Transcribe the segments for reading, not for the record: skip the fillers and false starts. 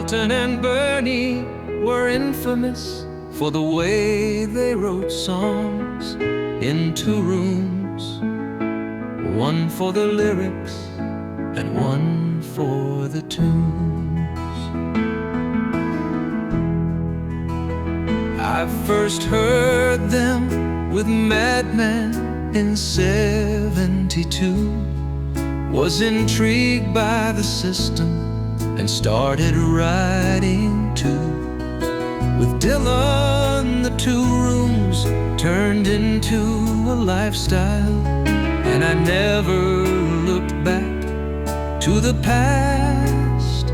Elton and Bernie were infamous for the way they wrote songs in two rooms, one for the lyrics and one for the tunes. I first heard them with Madman in '72, was intrigued by the system and started writing too. With Dylan, the two rooms turned into a lifestyle, and I never looked back to the past.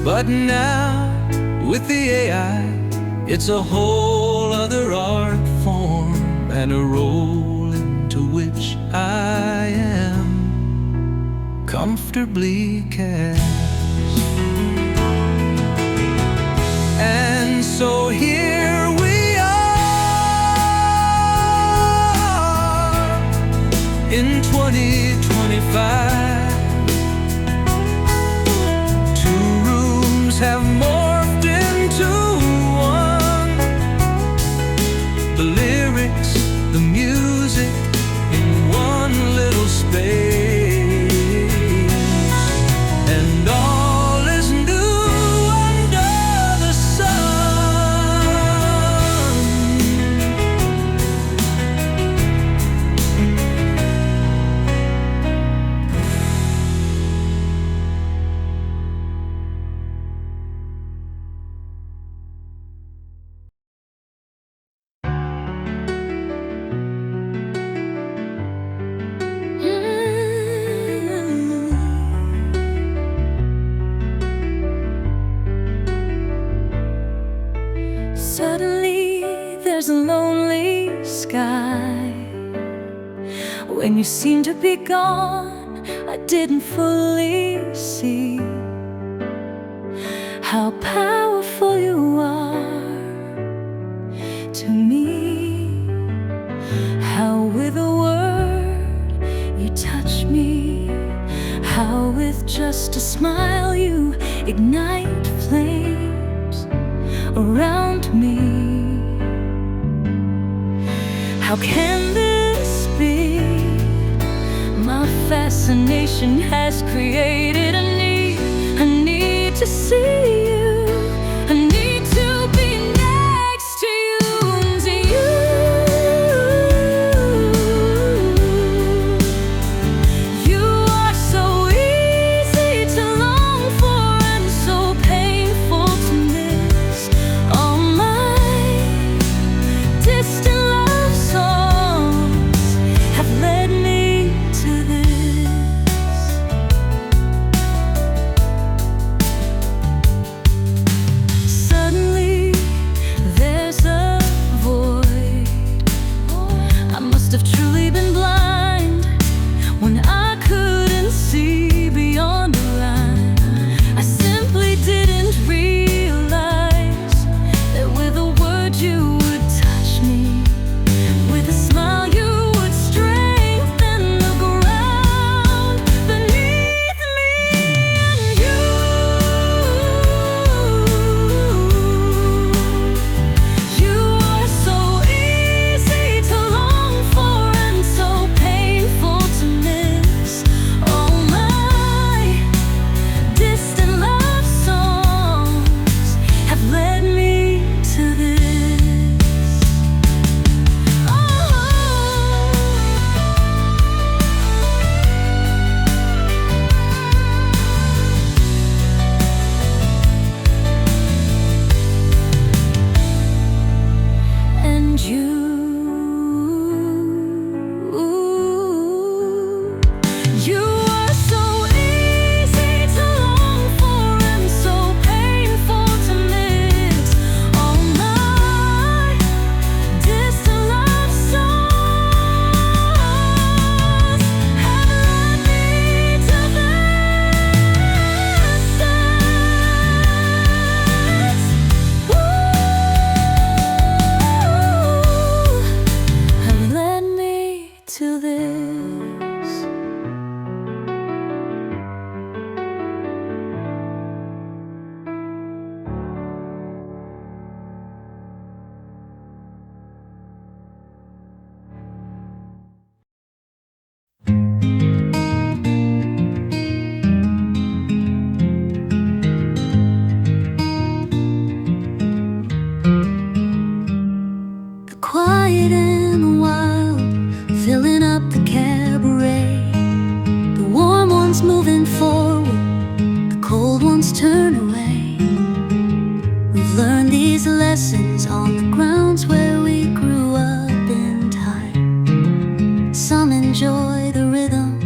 But now, with the AI, it's a whole other art form and a role into which I am comfortably cast. And so here we are in 2025. Two rooms have morphed into one. The lyrics, the music in one little space. Suddenly there's a lonely sky. When you seem to be gone, I didn't fully see how powerful you are to me. How with a word you touch me, how with just a smile you ignite flames around me. How can this be? My fascination has created a need to see you. I need to be next to you and to you. You are so easy to long for and so painful to miss. All my distant love songs have led me to this. learned these lessons on the grounds where we grew up in time. Some enjoy the rhythm,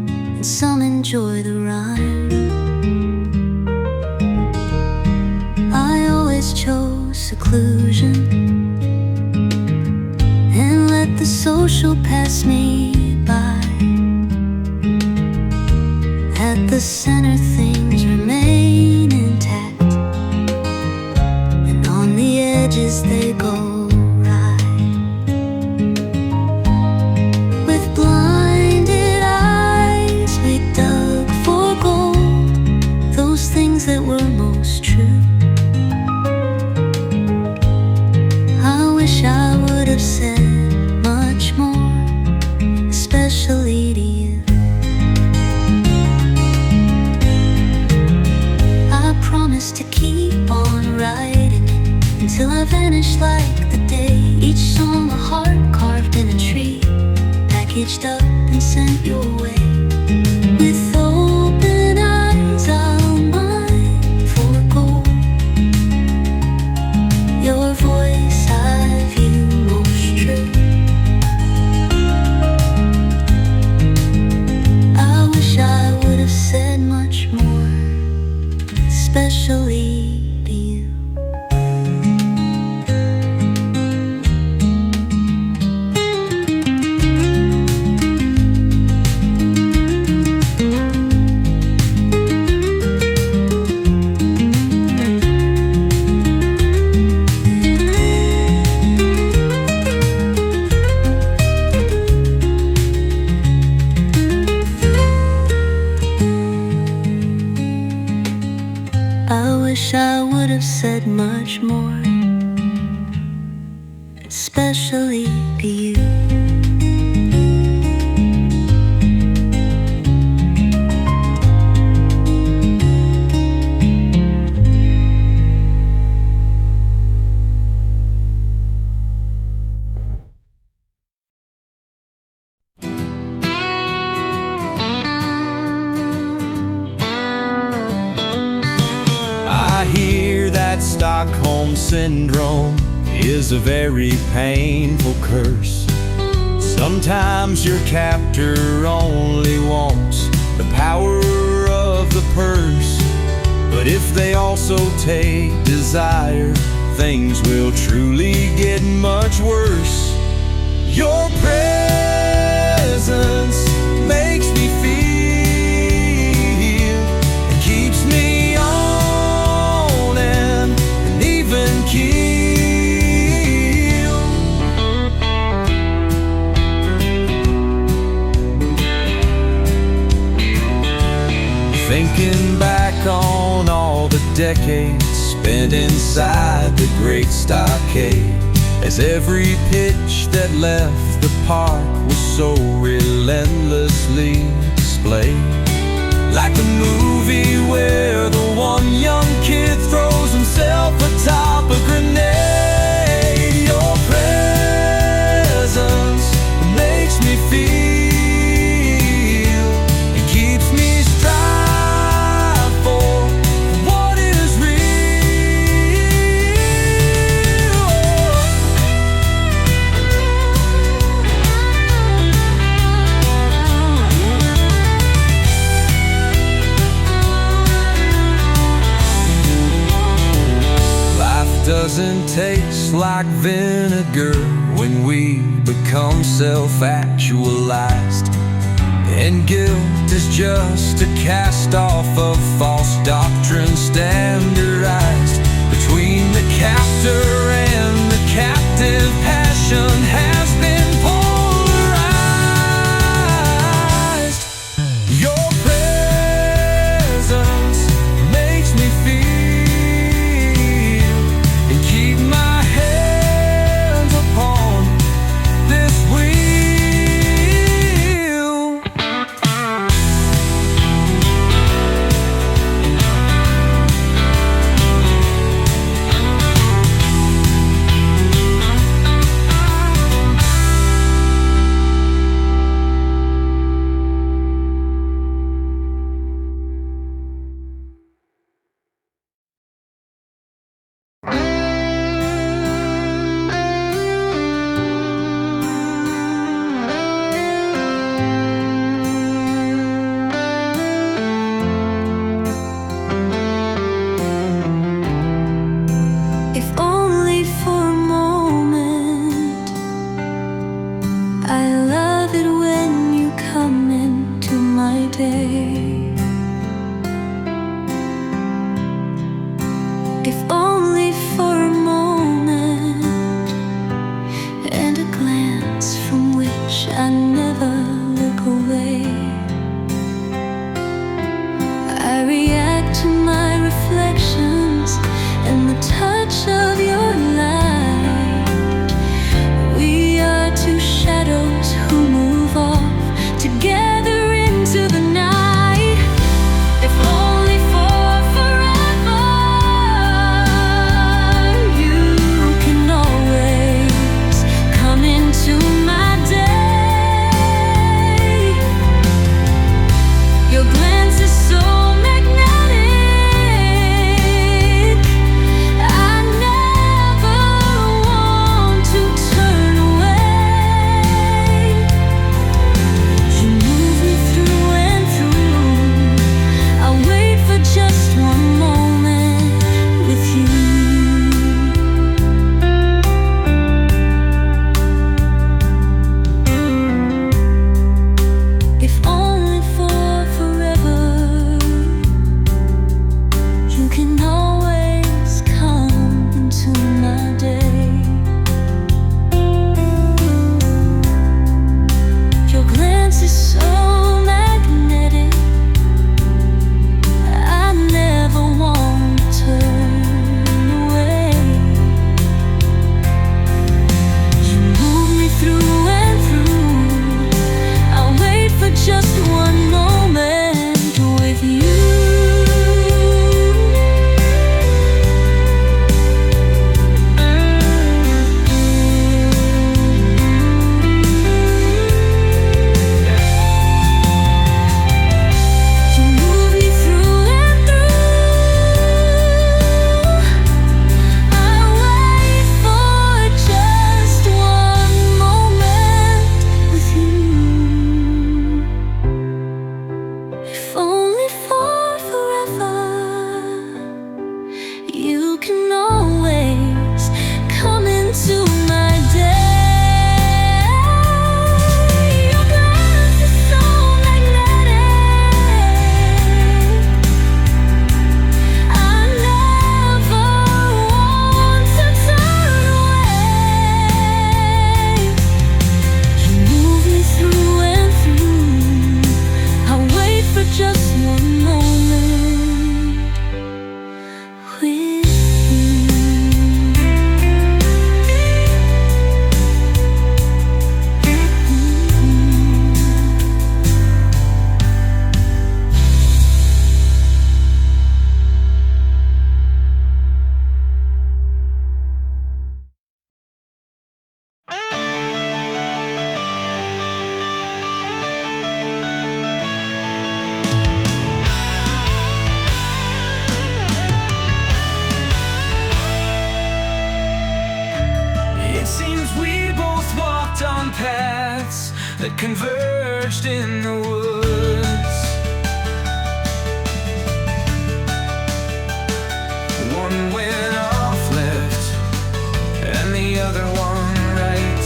and some enjoy the rhyme. I always chose seclusion and let the social pass me by. At the center things remain intact, and on the edges they go right. With blinded eyes we dug for gold, those things that were most true. I wish I would have said much more, especially to you. I promise to keep on writing until I vanish like the day. Each song a heart carved in a tree, packaged up and sent your way. With open eyes I'll mine for gold. Your voice I view most true. I wish I would have said much more, especially to you. I wish I would have said much more, especially to you. I hear that Stockholm Syndrome is a very painful curse. Sometimes your captor only wants the power of the purse. But if they also take desire, things will truly get much worse. Your presence makes me feel, it keeps me on and even keel. Thinking back on all the decades spent inside the great stockade, as every pitch that left the park was so relentlessly displayed. Like the movie where the one young kid throws himself atop a grenade. Your presence makes me feel, it keeps me strive for what is real. Life doesn't taste like vinegar when we become self-actualized, and guilt is just a cast-off of false doctrine standardized. Between the captor and the captive, passion has been polarized. Your presence makes me feel, and keep my hands upon this wheel. down paths that converged in the woods. One went off left and the other one right.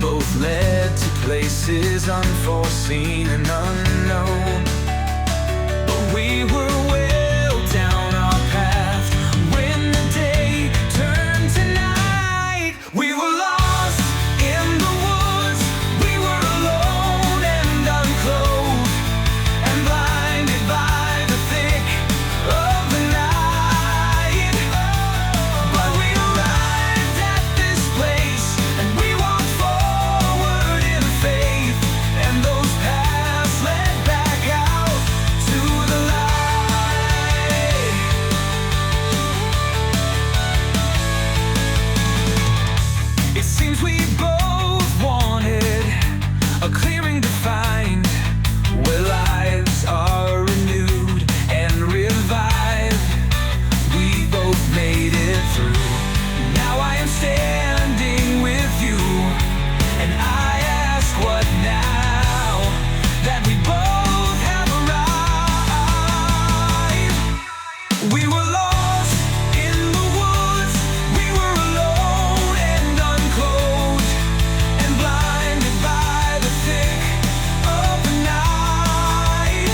Both led to places unforeseen and unknown. But we were well down our path when the day turned to night. We were lost in the woods. We were alone and unclothed and blinded by the thick of the night. But we arrived at this place and we walked forward in faith, and those paths led back out to the light. It seems we both wanted a clearing to find where lives are renewed and revived. We both made it through. Now I am standing with you, and I ask, what now that we both have arrived? We were lost in the woods. We were alone and unclothed and blinded by the thick of the night.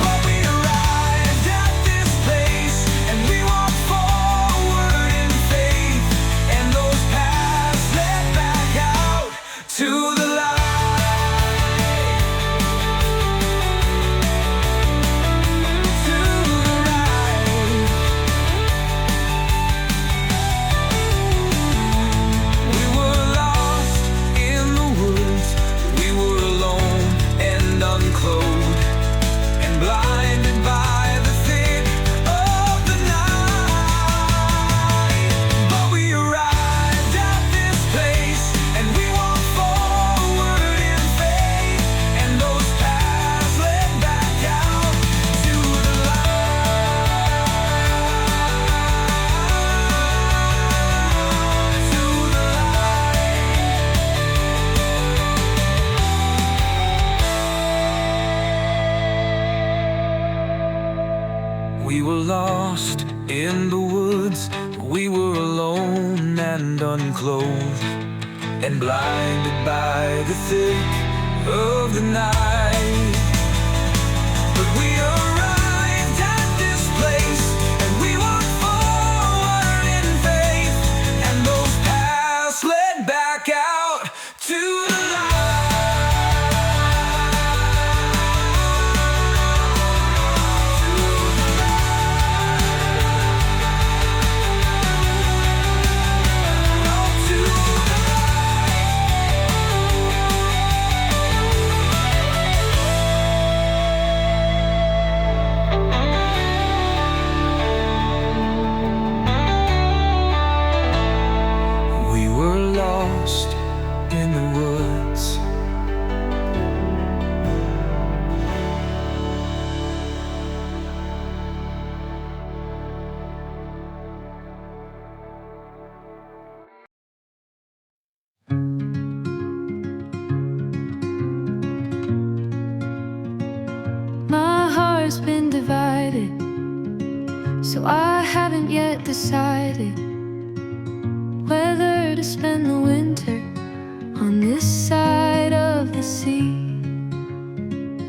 But we arrived at this place and we walked forward in faith, and those paths led back out to the light. To the right. We were lost in the woods. We were alone and unclothed and blinded by the thick of the night. But we arrived at this place and we walked forward in faith, and those paths led back out to the light. To the light. We were lost in the woods. We were alone and unclothed and blinded by the thick of the night. But we arrived at this place and we walked forward in faith, and those paths led back out to the We were lost in the woods. My heart's been divided, so I haven't yet decided whether to spend the winter on this side of the sea.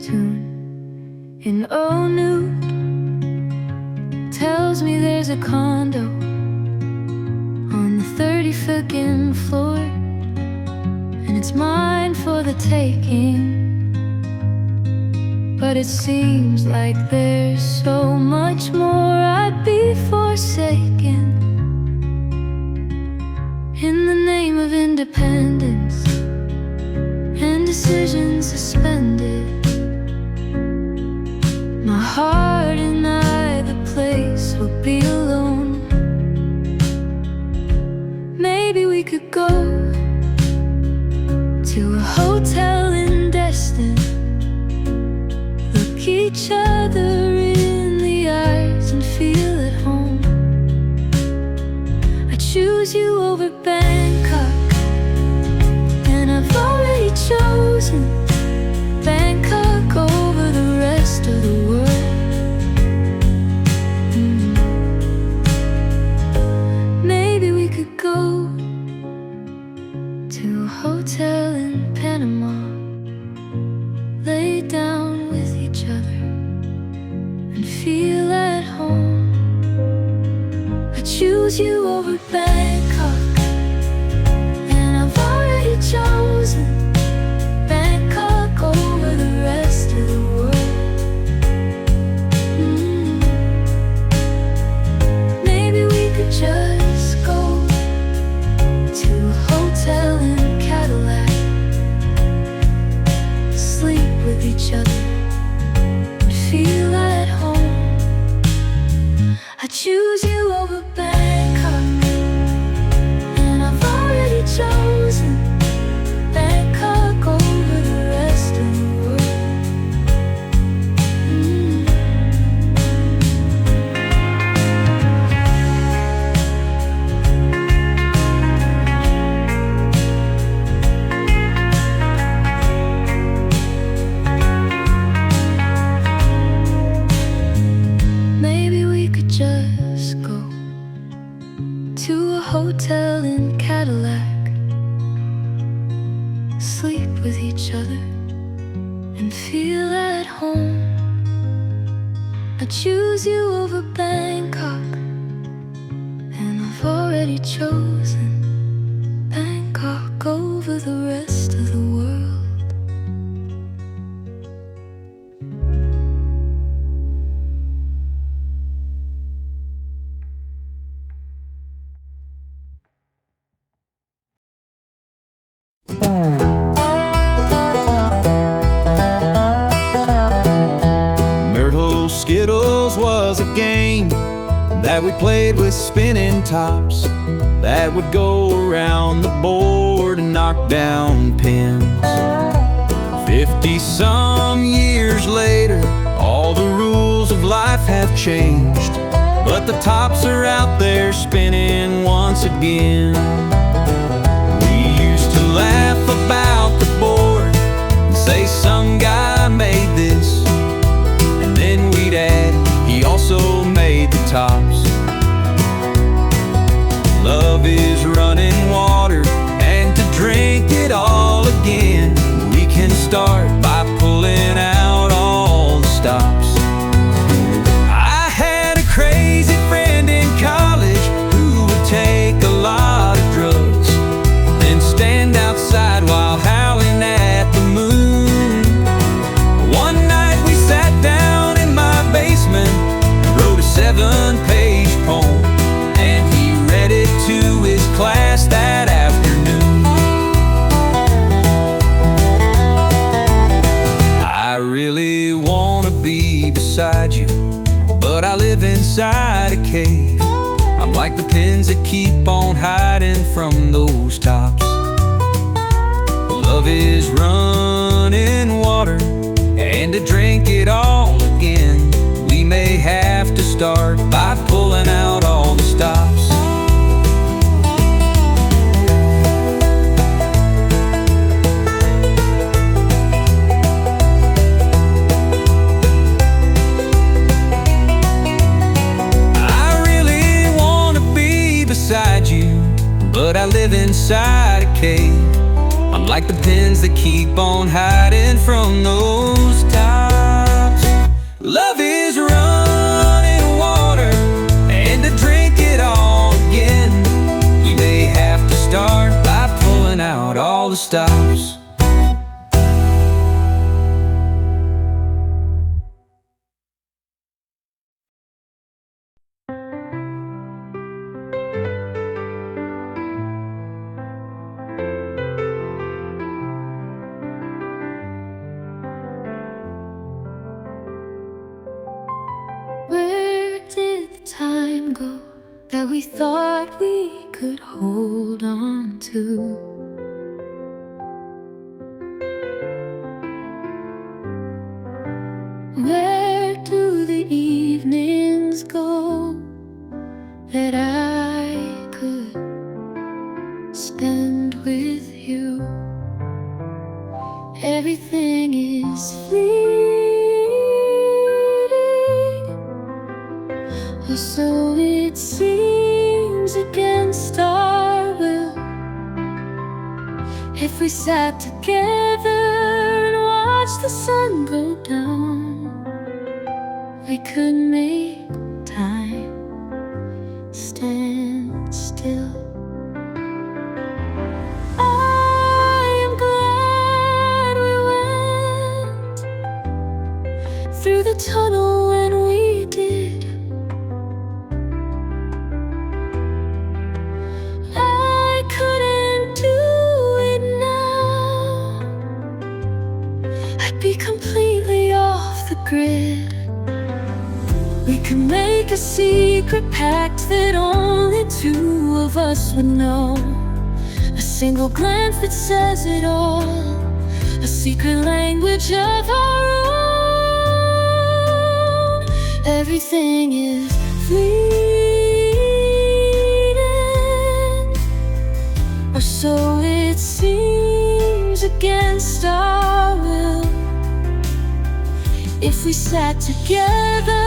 Tune in Onu tells me there's a condo on the 32nd floor, and it's mine for the taking. But it seems like there's so much more I'd be forsaken in the name of independence and decisions suspended. My heart and I, the place will be alone. Maybe we could go to a hotel in Destin, look each other in the eyes and feel at home. I choose you over Bangkok chosen Bangkok over the rest of the world. Maybe we could go to a hotel in Panama, lay down with each other and feel at home. I choose you over Bangkok, and I've already chosen Bangkok over the rest of the world. Maybe we could just go to a hotel in Cadillac, sleep with each other and feel at home. I choose you over Bangkok, and I've already chosen Bangkok over the rest of the world. Maybe we could just go to a hotel in Cadillac, sleep with each other and feel at home. I choose you over Bangkok, and I've already chosen Bangkok over the rest of the world. Myrtle Skittles was a game that we played with spinning tops that would go around the board and knock down pins. 50-some years later, all the rules of life have changed, but the tops are out there spinning once again. We used to laugh about the board and say some guy made this, and then we'd add, he also made the tops. Love is running water, and to drink it all again, we can start by pulling out all the stops. I had a crazy friend in college who would take a lot of drugs, then stand outside while howling at the moon. One night we sat down in my basement and wrote a 7-page poem, and he read it to his class that afternoon. I really wanna be beside you, but I live inside a cave. I'm like the pins that keep on hiding from those tops. Love is running water, and to drink it all again, we may have to start by pulling out all the stops. I really wanna be beside you, but I live inside a cave. I'm like the pins that keep on hiding from those tops. Love is running water, and to drink it all again, we may have to start by pulling out all the stops. Where did the time go that we thought we could hold on to? Where do the evenings go that I could spend with you? Every seems against our will. If we sat together and watched the sun go down, we could make time stand still. I am glad we went through the tunnel when we did. I couldn't do it now. I'd be completely off the grid. We could make a secret pact that only two of us would know. A single glance that says it all. A secret language of our own. Everything is fleeting, or so it seems against our will. If we sat together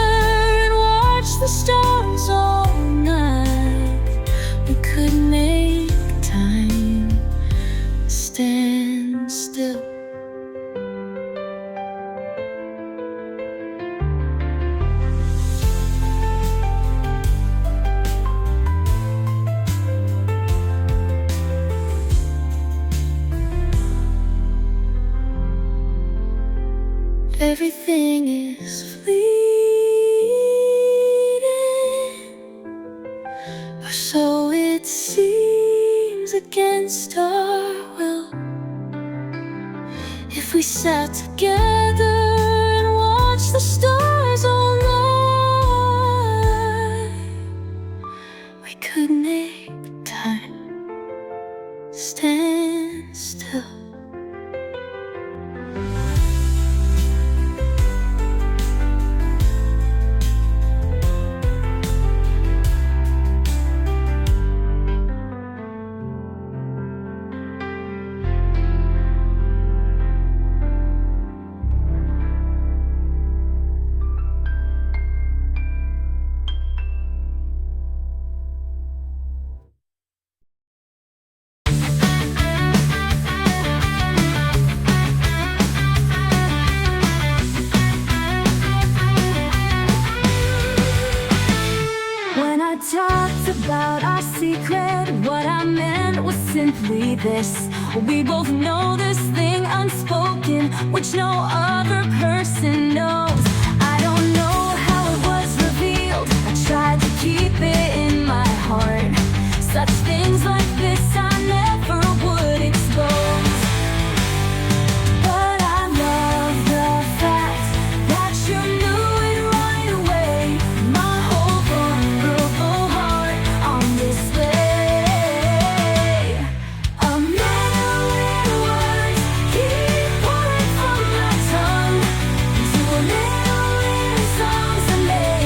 and watched the stars all night, we could make time stand still. Everything is fleeting, or so it seems against our will. If we sat together and watched the stars all night, we could make time stand still. Talked about our secret, what I meant was simply this: we both know this thing unspoken, which no other person knows. I don't know how it was revealed, I tried to keep it in my heart. Such things like this I never would expose. But I love the fact that you knew it right away. My whole vulnerable heart on display. A million words keep pouring from my tongue into a million songs that lay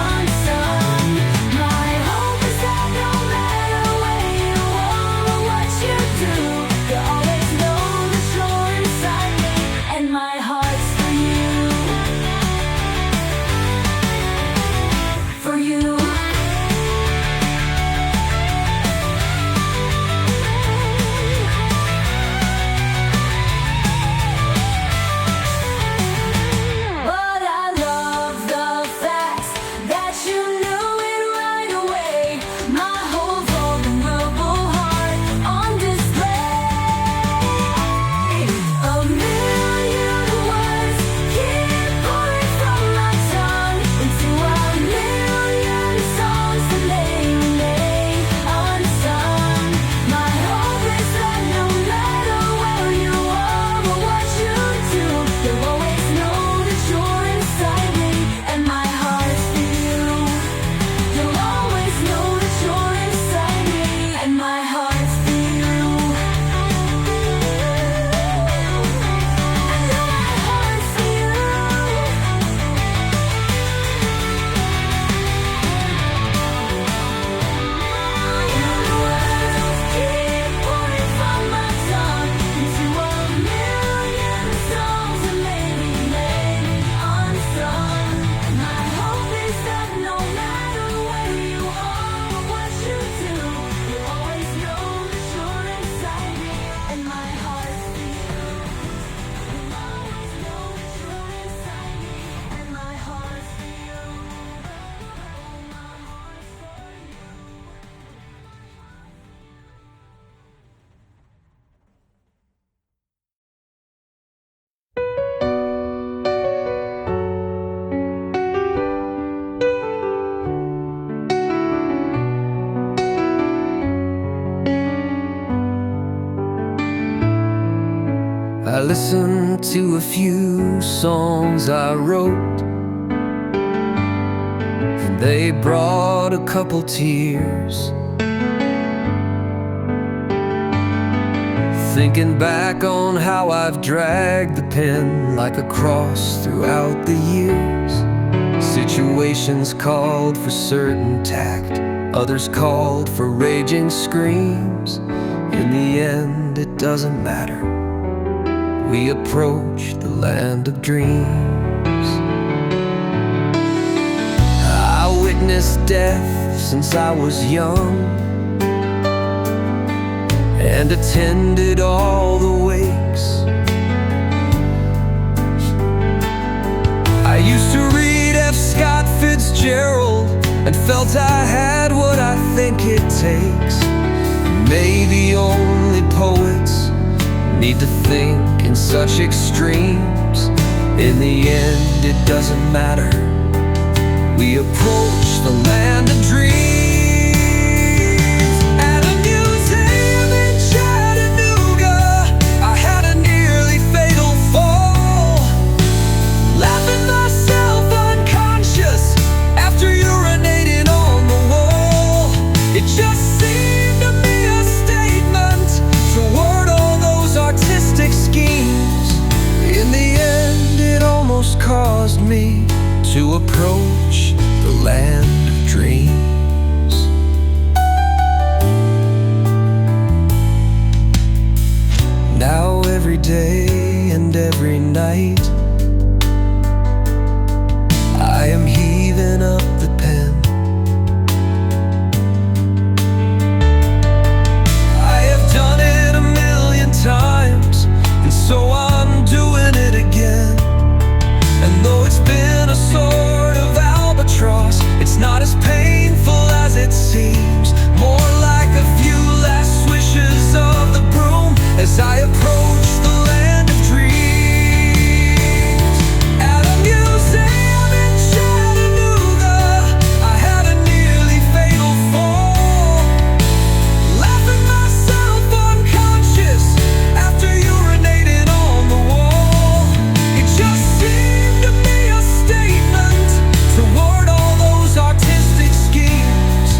unsung. My listened to a few songs I wrote, and they brought a couple tears. Thinking back on how I've dragged the pen like a cross throughout the years. Situations called for certain tact, others called for raging screams. In the end, it doesn't matter. We approach the land of dreams. I witnessed death since I was young, and attended all the wakes. I used to read F. Scott Fitzgerald and felt I had what I think it takes. Maybe only poets need to think in such extremes. In the end, it doesn't matter. We approach the land of dreams. At a museum in Chattanooga, I had a nearly fatal fall, laughing myself unconscious after urinating on the wall. It just seemed to me a statement toward all those artistic schemes. In the end, it almost caused me to approach the land of dreams. Now every day and every night, I am heaving up the pen. I have done it a million times, and so I'm doing it again. And though it's been a sort of albatross, it's not as painful as it seems. More like a few last swishes of the broom as I approach the land of dreams. At a museum in Chattanooga, I had a nearly fatal fall, laughing myself unconscious after urinating on the wall. It just seemed to be a statement toward all those artistic schemes.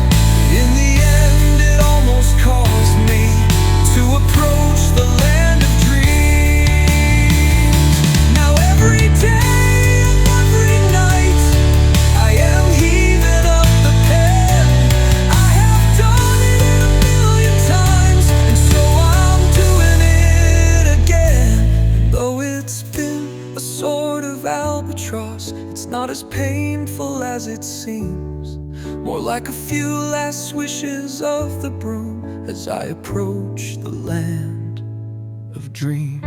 In the end, it almost caused me to approach the land of dreams. Now every day and every night, I am heaving up the pen. I have done it a million times, and so I'm doing it again. And though it's been a sort of albatross, it's not as painful as it seems. More like a few last swishes of the broom as I approach the land of dreams.